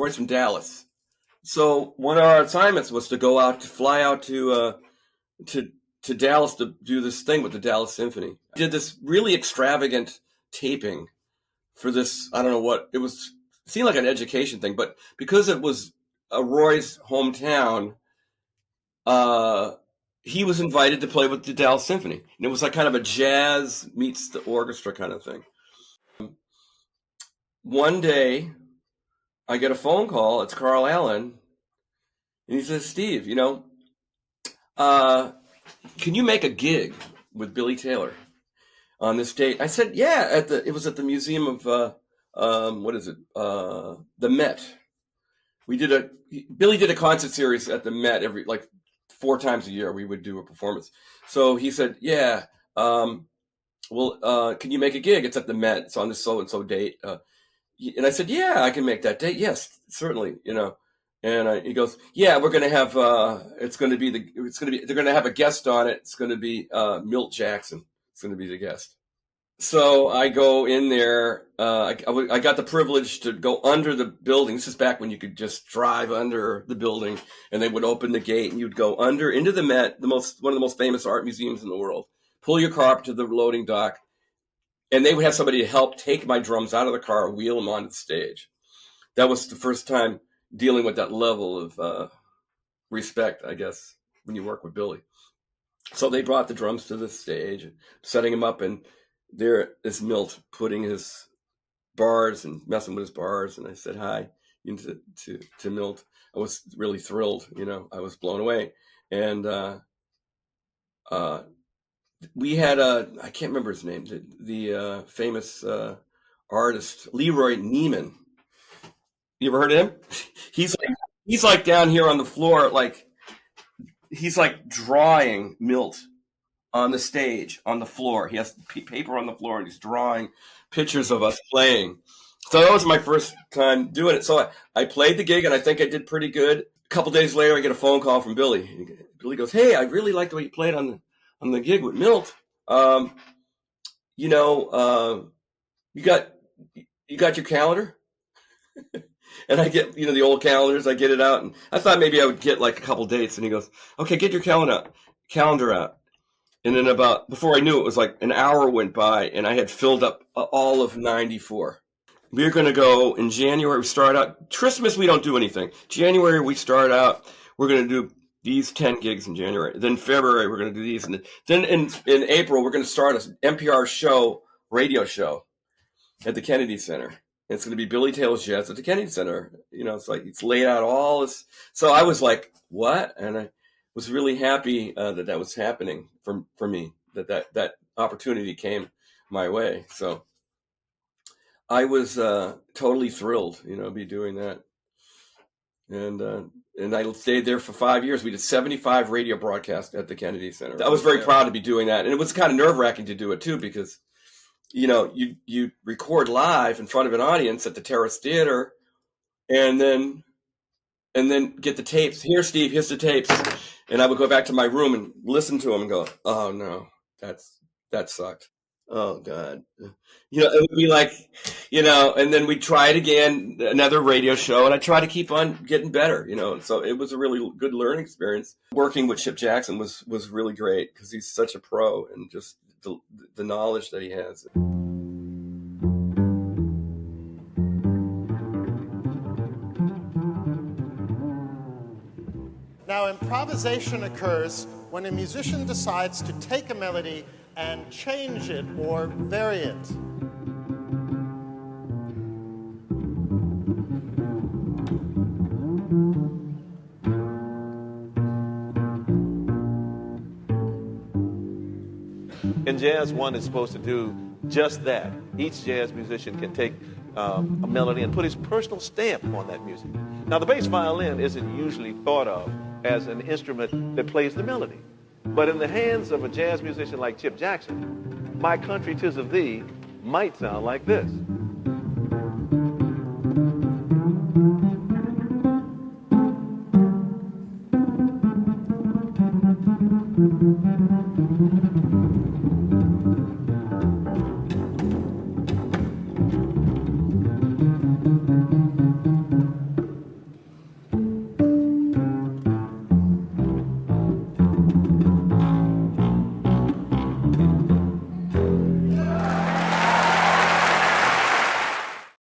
Roy's from Dallas. So one of our assignments was to fly out to Dallas to do this thing with the Dallas Symphony. I did this really extravagant taping for this. I don't know what it was. It seemed like an education thing, but because it was Roy's hometown, he was invited to play with the Dallas Symphony, and it was like kind of a jazz meets the orchestra kind of thing. One day, I get a phone call. It's Carl Allen, and he says, "Steve, can you make a gig with Billy Taylor on this date?" I said, "Yeah." It was at the Museum of the Met. Billy did a concert series at the Met every 4 times a year. We would do a performance. So he said, "Yeah, can you make a gig? It's at the Met. It's on this so and so date." And I said, "Yeah, I can make that date. Yes, certainly." And he goes, "Yeah, we're going to have they're going to have a guest on it. It's going to be Milt Jackson. It's going to be the guest." So I go in there. I got the privilege to go under the building. This is back when you could just drive under the building, and they would open the gate, and you'd go under into the Met, one of the most famous art museums in the world. Pull your car up to the loading dock, and they would have somebody to help take my drums out of the car, wheel them onto the stage. That was the first time dealing with that level of respect, I guess, when you work with Billy. So they brought the drums to the stage, setting them up, and there is Milt putting his bars and messing with his bars. And I said hi to Milt. I was really thrilled. I was blown away. And we had I can't remember his name, the famous artist Leroy Neiman. You ever heard of him? He's like down here on the floor, he's like drawing Milt on the stage, on the floor. He has paper on the floor, and he's drawing pictures of us playing. So that was my first time doing it. So I played the gig, and I think I did pretty good. A couple days later, I get a phone call from Billy. Billy goes, "Hey, I really liked the way you played on the gig with Milt. You got your calendar?" And I get, the old calendars. I get it out, and I thought maybe I would get a couple dates. And he goes, "Okay, get your calendar out." And then before I knew it, was like an hour went by, and I had filled up all of 94. We're going to go in January. We start out Christmas. We don't do anything. January we start out. We're going to do these 10 gigs in January. Then February we're going to do these, and then in April we're going to start an NPR radio show at the Kennedy Center. It's going to be Billy Taylor's Jazz at the Kennedy Center. It's laid out all this. So I was like, what? And I was really happy that was happening for me, that opportunity came my way. So I was totally thrilled, be doing that. And I stayed there for 5 years. We did 75 radio broadcasts at the Kennedy Center. I was very proud to be doing that. And it was kind of nerve-wracking to do it, too, because you record live in front of an audience at the Terrace Theater, and then get the tapes. Here, Steve, here's the tapes. And I would go back to my room and listen to them and go, "Oh no, that sucked. Oh God." It would be like, and then we'd try it again, another radio show, and I try to keep on getting better, So it was a really good learning experience. Working with Chip Jackson was really great, because he's such a pro, and just the knowledge that he has. Now, improvisation occurs when a musician decides to take a melody and change it or vary it. In jazz, one is supposed to do just that. Each jazz musician can take a melody and put his personal stamp on that music. Now, the bass violin isn't usually thought of as an instrument that plays the melody. But in the hands of a jazz musician like Chip Jackson, "My Country 'Tis of Thee" might sound like this.